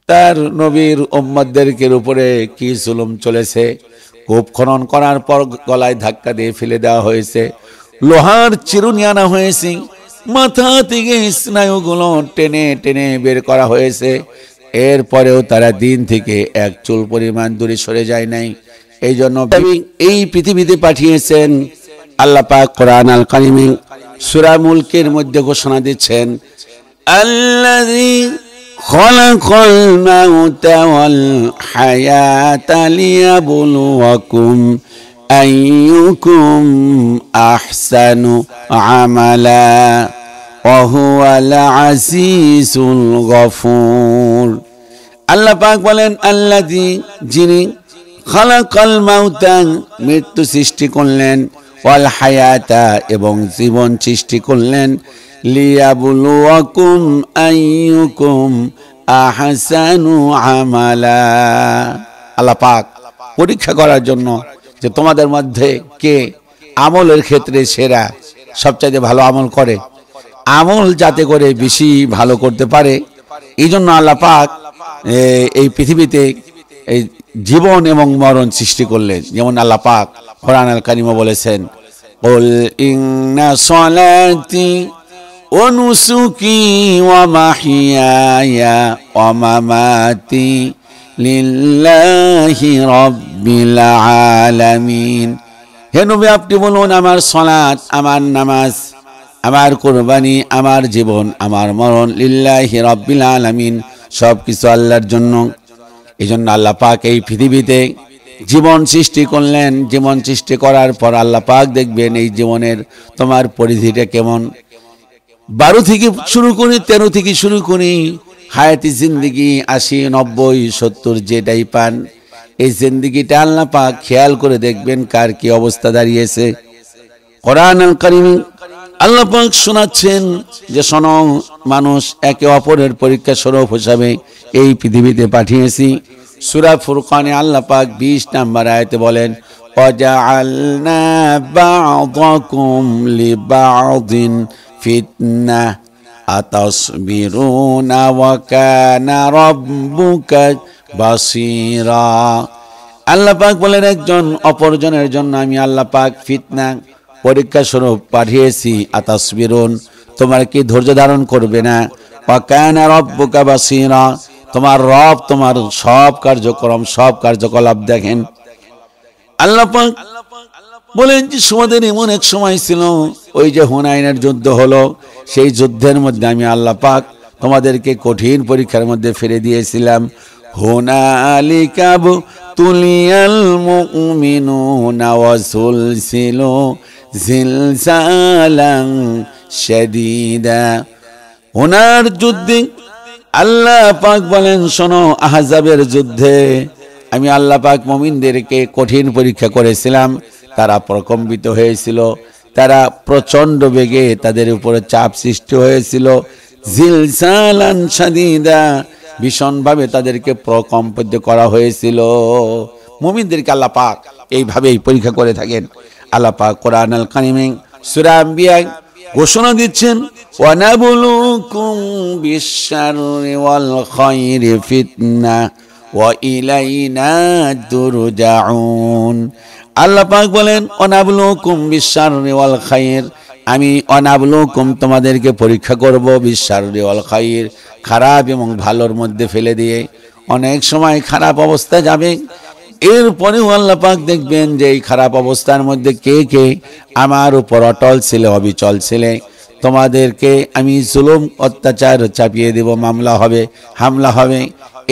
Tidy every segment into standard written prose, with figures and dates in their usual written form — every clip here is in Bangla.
তার নবীর উম্মতদেরকে উপরে কি জুলুম চলেছে। কূপ খনন করার পর গলায় ধাক্কা দিয়ে ফেলে দেওয়া হয়েছে, লোহার চিরুনি আনা হয়েছে, মাথা থেকে স্নায়ুগুলো টেনে টেনে বের করা হয়েছে। এরপরেও তারা দিন থেকে এক চুল পরিমাণ দূরে সরে যায় নাই। এই জন্য এই পৃথিবীতে পাঠিয়েছেন আল্লাহ পাক। কোরআন আল কারিমে সূরা মুলকের মধ্যে ঘোষণা দিচ্ছেন, আল্লাযী খালাকাল মাউতা ওয়াল হায়াতা লিয়াবলুয়াকুম আইয়ুকুম আহসানু আমালা ওয়া হুয়াল আজিজুল গফুর। আল্লাহ পাক বলেন, আল্লাযী, যিনি, খালাকাল মাউতা, মৃত্যু সৃষ্টি করলেন, ওয়াল হায়াতা, এবং জীবন সৃষ্টি করলেন, লিয়াবলুয়াকুম আইয়ুকুম আহসানু আমালা। আল্লাহ পাক পরীক্ষা করার জন্য যে তোমাদের মধ্যে কে আমলের ক্ষেত্রে সেরা, সবচাইতে ভালো আমল করে, আমল যাতে করে বেশি ভালো করতে পারে। এই জন্য আল্লাহ পাক এই পৃথিবীতে এই জীবন এবং মরণ সৃষ্টি করলেন। যেমন আল্লাহ পাক কোরআন আল কারিমে বলেছেন, কুল ইন্না সলাতি ওয়া নুসুকি ওয়া মাহইয়ায়া ওয়া মামাতি লিল্লাহি রাব্বিল আলামিন। হে নবী, আপনি বলুন, আমার সালাত, আমার নামাজ, আমার কুরবানি, আমার জীবন, আমার মরণ লিল্লাহি রাব্বিল আলামিন, সবকিছু আল্লাহর জন্য। এই জন্য আল্লাহ পাক এই পৃথিবীতে জীবন সৃষ্টি করলেন। জীবন সৃষ্টি করার পর আল্লাহ পাক দেখবেন এই জীবনের তোমার পরিধিটা কেমন। 12 থেকে শুরু করি, 13 থেকে শুরু করি, হায়াতি জিন্দিগি 80, 90, 70 যেটাই পান, এই জিন্দিগিটা আল্লাহ পাক খেয়াল করে দেখবেন কার কি অবস্থা দাঁড়িয়েছে। কোরআন আল কারীমে আল্লাহ পাক শোনাচ্ছেন যে শোনো, মানুষ একে অপরের পরীক্ষা স্বরূপ হিসাবে এই পৃথিবীতে পাঠিয়েছি। সূরা ফুরকানে আল্লাহ পাক 20 নম্বর আয়াতে বলেন, ওয়াজআলনা বা'দাকুম লিবা'দিন ফিতনাহ আতাসবিরুনা ওয়া কানা রাব্বুকা বাসীরা। আল্লাহ পাক বলেন, একজন অপরজনের জন্য আমি আল্লাহ পাক ফিতনা, পরীক্ষা স্বরূপ পাঠিয়েছি। আতাসবিরুন, তোমার কি ধৈর্য ধারণ করবে না? ওয়া কানা রাব্বুকা বাসীরা, তোমার রব তোমার সব কার্যক্রম, সব কার্যকলাপ দেখেন। আল্লাহ পাক বলেন যে তোমাদের এমন এক সময় ছিল, ওই যে হুনাইনের যুদ্ধ হলো, সেই যুদ্ধের মধ্যে আমি আল্লাহ পাক তোমাদেরকে কঠিন পরীক্ষার মধ্যে ফেলে দিয়েছিলাম। হুনালিকা তুলিয়াল মুমিনুনা ওয়া সুলসিলু জিলজালান শাদীদা। হুনার যুদ্ধে আল্লাহ পাক বলেন, শোনো, আহজাবের যুদ্ধে আমি আল্লাহ পাক মুমিনদেরকে কঠিন পরীক্ষা করেছিলাম। তারা প্রকম্পিত হয়েছিল, তারা প্রচন্ড বেগে তাদের উপরে চাপ সৃষ্টি হয়েছিল। জিলজালান শাদীদা, ভীষণভাবে তাদেরকে প্রকম্পিত করা হয়েছিল। মুমিনদেরকে আল্লাহ পাক এইভাবেই পরীক্ষা করে থাকেন। আল্লাহ পাক কোরআন আল কারীমে সূরা আম্বিয়া ঘোষণা দিচ্ছেন, ওয়ানাবলুকুম বিশ-শাররি ওয়াল খায়রি ফিতনা ওয়া ইলাইনা তুরজাউন। আল্লাহ পাক বলেন, ওয়ানাবলুকুম বিশ-শাররি ওয়াল খায়র, আমি অনাবলুকুম তোমাদেরকে পরীক্ষা করব, বিশ-শাররি ওয়াল খায়র, খারাপ এবং ভালোর মধ্যে ফেলে দিয়ে। অনেক সময় খারাপ অবস্থা যাবে, এরপরেও আল্লাহ পাক দেখবেন যে এই খারাপ অবস্থার মধ্যে কে কে আমার উপর অটল ছিল, অবিচল ছিলে। তোমাদেরকে আমি জুলুম অত্যাচার চাপিয়ে দেব, মামলা হবে, হামলা হবে।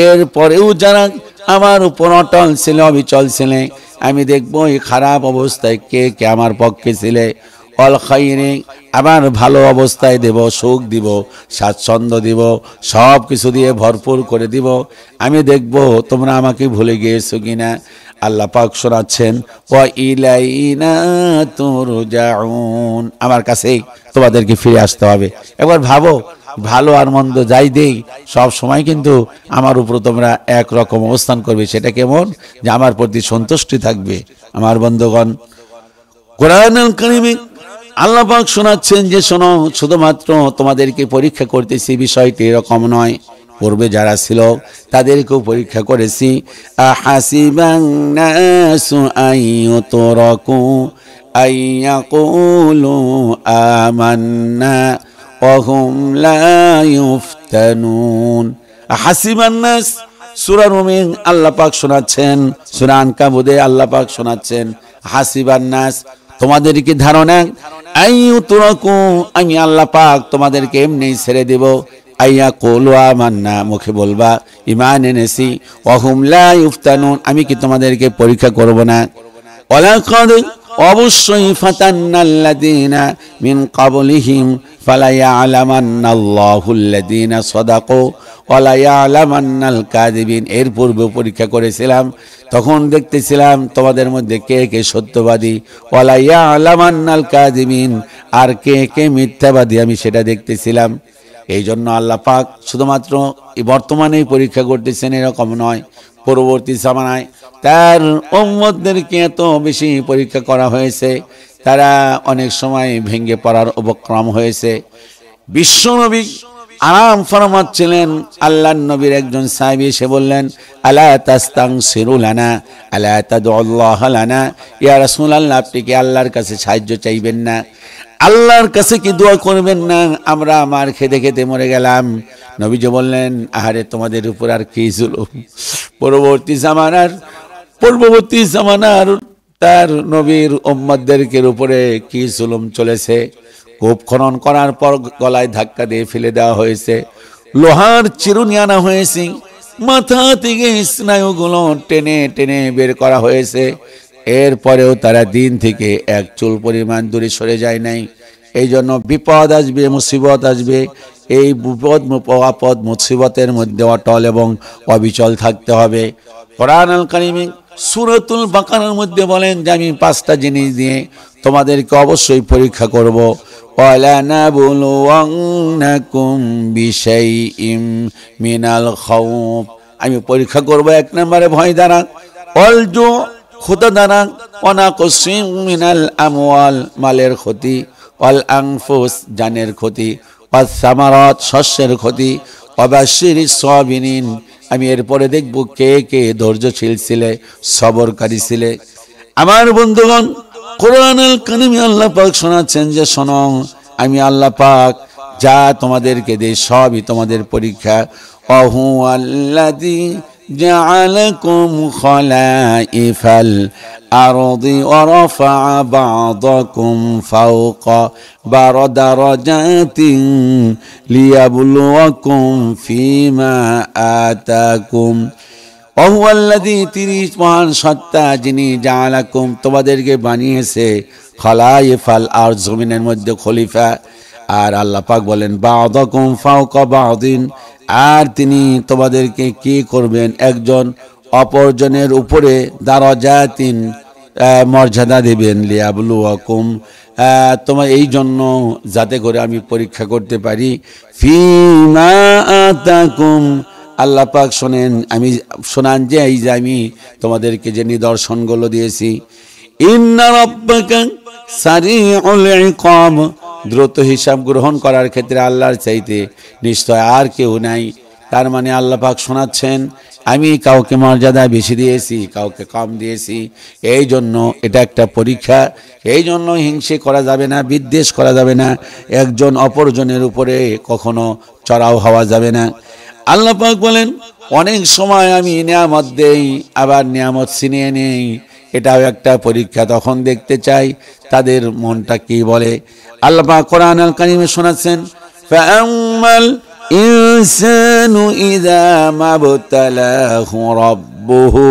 এরপরেও যারা আমার উপর অটল ছিল, অবিচল ছিলে, আমি দেখব এই খারাপ অবস্থায় কে কে আমার পক্ষে ছিলে। অল খায়রে, আবার ভালো অবস্থায় দেব, সুখ দিব, স্বাচ্ছন্দ্য দিব, সব কিছু দিয়ে ভরপুর করে দিব। আমি দেখব তোমরা আমাকে ভুলে গিয়েছো কিনা। আল্লাহ পাক শোনাচ্ছেন, ওয়া ইলাইনা তুরজাউন, আমার কাছে তোমাদেরকে ফিরে আসতে হবে। একবার ভাবো, ভালো আর মন্দ যাই দেই, সব সময় কিন্তু আমার উপর তোমরা একরকম অবস্থান করবে। সেটা কেমন? যে আমার প্রতি সন্তুষ্টি থাকবে। আমার বন্ধুগণ, কোরআনুল কারীমে আল্লাহ পাক শোনাচ্ছেন যে শোনো, শুধুমাত্র তোমাদেরকে পরীক্ষা করতেছি, বিষয়টি এরকম নয়। পূর্বে যারা ছিল তাদেরকেও পরীক্ষা করেছি। আহাসিবান নাসু আইয়ুতরাকু আইয়াকুলু আমান্না ওয়া হুম লা ইফতানুন। আহাসিবান নাস সূরা রুমে আল্লাহ পাক শোনাচ্ছেন, সূরা আনকাবুতে আল্লাহ পাক শোনাচ্ছেন, হাসিবান নাস তোমাদেরকে ধারণা আইয়ুতরাকু আমি আল্লাহ পাক তোমাদেরকে এমনি ছেড়ে দেব, আইয়া কুলু আমান্না মুখে বলবা ঈমান এনেছি, ওয়া হুম লা ইফতানুন আমি কি তোমাদেরকে পরীক্ষা করব না। ওয়ালাকাদ অবশ্যই ফাতান্নাল্লাযীনা মিন ক্বাবলিহিম ফালা ইয়ালামান্নাল্লাহুল্লাযীনা সাদাকু ওয়া লা ইয়ালামান্নাল কাযিবিন। এর পূর্বে পরীক্ষা করেছিলাম, তখন দেখতেছিলাম তোমাদের মধ্যে কে কে সত্যবাদী, ওয়া লা ইয়ালামান্নাল কাযিবিন আর কে কে মিথ্যাবাদী আমি সেটা দেখতেছিলাম। এই জন্য আল্লাহ পাক শুধুমাত্র বর্তমানেই পরীক্ষা করতেছেন এরকম নয়, পরবর্তী জামানায় তার উম্মতদেরকে এত বেশি পরীক্ষা করা হয়েছে, তারা অনেক সময় ভেঙে পড়ার উপক্রম হয়েছে। বিশ্বনবী আরাম ফরমাচ্ছিলেন, আল্লাহর নবীর একজন সাহাবী এসে বললেন, আলা তাস্তানসিরু লানা আলা তাদউল্লাহ লানা, ইয়া রাসূলুল্লাহ আপনি কি আল্লাহর কাছে সাহায্য চাইবেন না, আল্লাহর কাছে কি দোয়া করবেন না, আমরা আমার খেতে খেতে মরে গেলাম। নবীজি বললেন, আহারে তোমাদের উপর আর কি জুলুম। পূর্ববর্তী জামানার তার নবীর উম্মতদেরকে উপরে কি জুলুম চলেছে। কূপ খনন করার পর গলায় ধাক্কা দিয়ে ফেলে দেওয়া হয়েছে, লোহার চিরুনি আনা হয়েছে, মাথা থেকে স্নায়ুগুলো টেনে টেনে বের করা হয়েছে, এরপরেও তারা দিন থেকে এক চুল পরিমাণ দূরে সরে যায় নাই। এই জন্য বিপদ আসবে, মুসিবত আসবে, এই বিপদ আপদ মুসিবতের মধ্যে অটল এবং অবিচল থাকতে হবে। কোরআন আল কারীমে সূরাতুল বাকারার মধ্যে বলেন যে আমি 5টা জিনিস দিয়ে তোমাদেরকে অবশ্যই পরীক্ষা করব। ওয়ালা নাবলুওয়ান্নাকুম বিশাইইম মিনাল খাউফ, আমি পরীক্ষা করব 1 নম্বরে ভয় দ্বারা, অলজু ক্ষুধা দ্বারা, ওয়ানাকসিম মিনাল আমওয়াল মালের ক্ষতি, ওয়াল আনফুস জানের ক্ষতি, ওয়াস সামারাত শস্যের ক্ষতি, ওয়াবাশশিরিস সাবিরিন আমি এরপরে দেখব কে কে ধৈর্যশীল ছিলে, সবরকারী ছিলে। আমার বন্ধুগণ, কোরআনুল কারীমে আল্লাহ পাক শোনাচ্ছেন যে শোনো আমি আল্লাহ পাক যা তোমাদেরকে দেই সবই তোমাদের পরীক্ষা। ওয়াহুয়াল্লাযী জাআলাকুম খলাইফাল আরদি ওয়া রাফআ বা'দাকুম ফাওকা দারাজাতিন লিয়াবলুয়াকুম ফীমা আতাকুম। ওয়াহুয়াল্লাযী তিনি মহান সত্তা যিনি জাআলাকুম তোমাদেরকে বানিয়েছে খলাইফাল আর জমিনের মধ্যে খলিফা। আর আল্লাহ পাক বলেন বা'দাকুম ফাওকা বা'দিন, আর তিনি তোমাদেরকে কি করবেন একজন অপরজনের উপরে দারাজাতিন মর্যাদা দেবেন, লিয়াবলুয়াকুম তোমার এই জন্য যাতে করে আমি পরীক্ষা করতে পারি। ফীমা আতাকুম আল্লাহ পাক শোনান যে এই যে আমি তোমাদেরকে যে নিদর্শনগুলো দিয়েছি। ইন্না রাব্বাকা সারিউল ইকাব, দ্রুত হিসাব গ্রহণ করার ক্ষেত্রে আল্লাহর চাইতে নিশ্চয় আর কেউ নাই। তার মানে আল্লাহ পাক শোনাচ্ছেন আমি কাউকে মর্যাদা বেশি দিয়েছি, কাউকে কম দিয়েছি, এই জন্য এটা একটা পরীক্ষা। এই জন্য হিংসে করা যাবে না, বিদ্বেষ করা যাবে না, একজন অপরজনের উপরে কখনো চড়াও হওয়া যাবে না। আল্লাহ পাক বলেন অনেক সময় আমি নিয়ামত দেই আবার নিয়ামত ছিনিয়ে নেই, এটাও একটা পরীক্ষা। তখন দেখতে চাই তাদের মনটা কি বলে। আল্লাহ পাক কোরআন আল কারীমে শোনাচ্ছেন ফাআম্মাল ইনসানু ইযা মাবতালাহু রাব্বুহু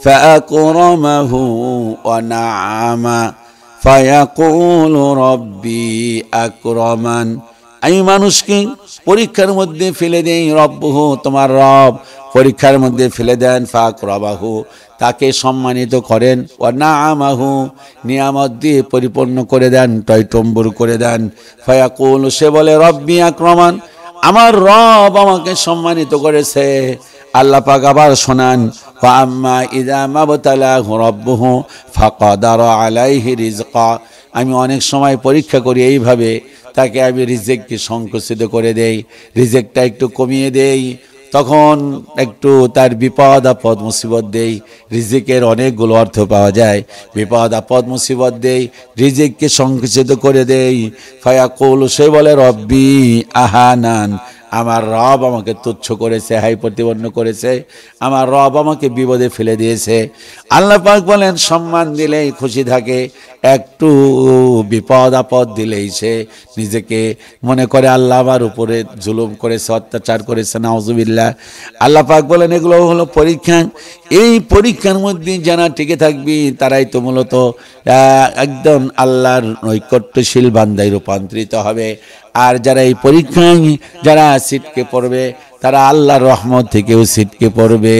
ফাআকরামাহু ওয়া না'আমা ফায়াকুলু রাব্বি আকরামান। আমি মানুষকে পরীক্ষার মধ্যে ফেলে দেই, রব্বুহু তোমার রব পরীক্ষার মধ্যে ফেলে দেন, ফাকরাবাহু তাকে সম্মানিত করেন, ওয়া না'আমাহু নিয়ামত দিয়ে পরিপূর্ণ করে দেন, টয়টম্বুর করে দেন। ফায়াকুলু সে বলে রব্বি আকরামান আমার রব আমাকে সম্মানিত করেছে। আল্লাহ পাক আবার শোনান ওয়া আম্মা ইযা মাবতালাহু রাব্বুহু ফাকাদারা আলাইহি রিজকা, আমি অনেক সময় পরীক্ষা করি এইভাবে তাকে আমি রিজেককে সংকুচিত করে দেই, রিজেকটা একটু কমিয়ে দেই। তখন একটু তার বিপদ আপদ মুসিবত দেই, রিজিকের অনেকগুলো অর্থ পাওয়া যায়। বিপদ আপদ মুসিবত দেই, রিজিককে সংকুচিত করে দেই। ফায়াকুল, সে বলে রব্বি আহানান, আমার রব আমাকে তুচ্ছ করেছে, হাই প্রতিপন্ন করেছে, আমার রব আমাকে বিপদে ফেলে দিয়েছে। আল্লাহ পাক বলেন সম্মান দিলেই খুশি থাকে, একটু বিপদ আপদ দিলেই সে নিজেকে মনে করে আল্লাহ আমার উপরে জুলুম করেছে, অত্যাচার করেছে, নাউজুবিল্লাহ। আল্লাহ পাক বলেন এগুলো হলো পরীক্ষা। এই পরীক্ষার মধ্যে যারা টিকে থাকবি তারাই তো মূলত একদম আল্লাহর নৈকট্যশীল বান্দায় রূপান্তরিত হবে। আর যারা এই পরীক্ষায় যারা ছিটকে পড়বে তারা আল্লাহর রহমত থেকেও ছিটকে পড়বে।